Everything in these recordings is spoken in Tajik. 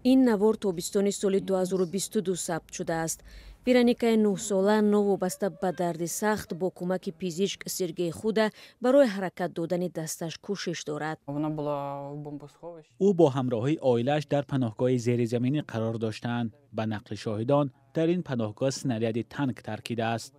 این навор тобистони соли 2022 сабт шудааст. Вероникаи 9 сола новобаста ба дарди сахт бо кӯмаки пизишк Сергей Худа барои ҳаракат додани дасташ кӯшиш дорад. او با همراهی آیلش در پناهگاه زیرزمینی قرار داشتند. به نقل شاهدان در این پناهگاه سناریاد تانک ترکیده است.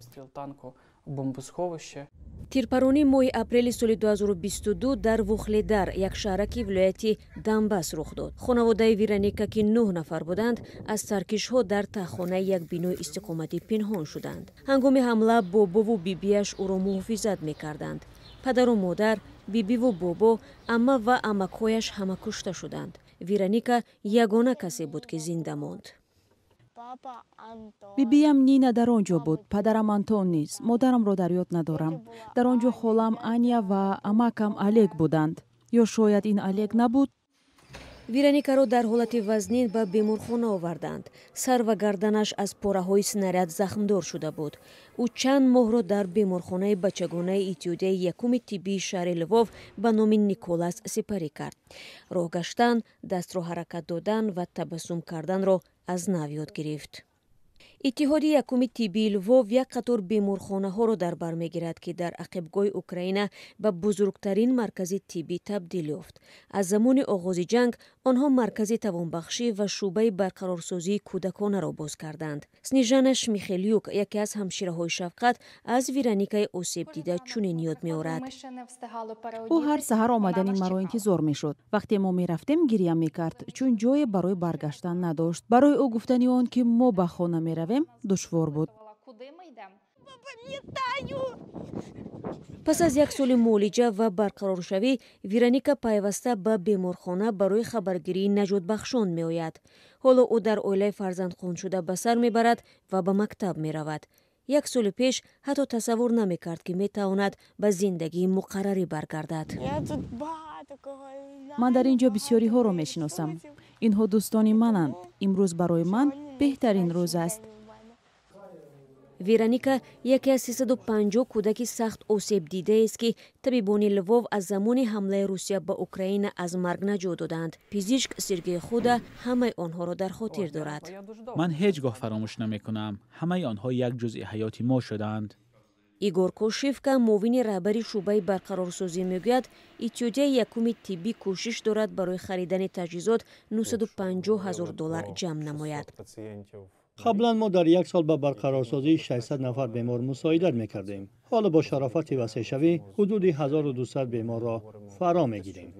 тирпаронии моҳи апрели соли 2022 дар вухледар, як шаҳраки вилояти Донбасс рух дод. хонаводаи Вероника ки 9 нафар буданд, аз таркишҳо дар таххонаи як бинои истиқоматӣ пинҳон шуданд. ҳангоми ҳамла бобову бибиаш ӯро муҳофизат мекарданд. падару модар, бибиву бобо, амма ва амакҳояш ҳама кушта шуданд. Вероника ягона касе буд ки зинда монд. бибиям Нина дар он ҷо буд, падарам Антон низ, модарамро дар ёд надорам. дар он ҷо холам Аня ва амакам Олег буданд. ё шояд ин Олег набуд? Вероникаро дар ҳолати вазнин ба беморхона оварданд. сар ва гарданаш аз пораҳои снаряд захмдор шуда буд. ӯ чанд моҳро дар беморхонаи бачагонаи Этиёдияи якуми тиббии шаҳри Лвов ба номи Николас сипарӣ кард. роҳ гаштан, дастро ҳаракат додан ва табассум карданро аз нав ёд гирифт. иттиҳоди якуми тиббии Лвов як қатор беморхонаҳоро дар бар мегирад ки дар ақибгоҳи Украина ба бузургтарин маркази тиббӣ табдил ёфт. аз замони оғози ҷанг онҳо маркази тавонбахшӣ ва шӯъбаи барқарорсозии кӯдаконаро боз карданд. Снежана Шмихелюк, яке аз ҳамшираҳои Шафқат, аз Вероникаи осебдида чунин ёд меорад. ӯ ҳар саҳар омадани маро интизор мешуд. вақте мо мерафтем гирья мекард, чун ҷое барои баргаштан надошт. барои ӯ гуфтани он ки мо ба хона меравем душвор буд. пас аз як соли муолиҷа ва барқароршавӣ, Вероника пайваста ба беморхона барои хабаргирии наҷотбахшон меояд. ҳоло ӯ дар оилаи фарзандхоншуда ба сар мебарад ва ба мактаб меравад. як соли пеш ҳатто тасаввур намекард ки метавонад ба зиндагии муқаррарӣ баргардад. ман дар ин ҷо бисёриҳоро мешиносам. инҳо дӯстони мананд. имрӯз барои ман беҳтарин рӯз аст. Вероника яке аз 350 кӯдаки сахт осебдидааст ки табибони Лвов аз замони ҳамлаи Русия ба Украина аз марг наҷот доданд. пизишк Сергей Худа ҳамаи онҳоро дар хотир дорад. من هیچ گاه فراموش نمی‌کنم. همه آنها یک جزء حیات ما شدند. игор Кошевка, муовини раҳбари шӯъбаи барқарорсозӣ мегӯяд, Этиёдияи якуми тиббӣ кӯшиш дорад барои харидани таҷҳизот $950,000 ҷамъ намояд. قبلا ما در یک سال به برقرارسازی 600 نفر بیمار مساعدت میکردیم. حالا با شرافت وسیع حدود 1200 بیمار را فرا میگیریم.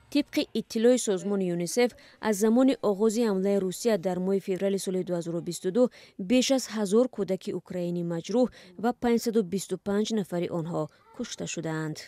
طبق اطلاع سازمان یونیسف از زمان آغاز حمله روسیه در ماه فوریه سال 2022 بیش از 1000 کودک اوکراینی مجروح و 525 نفر آنها کشته شدند.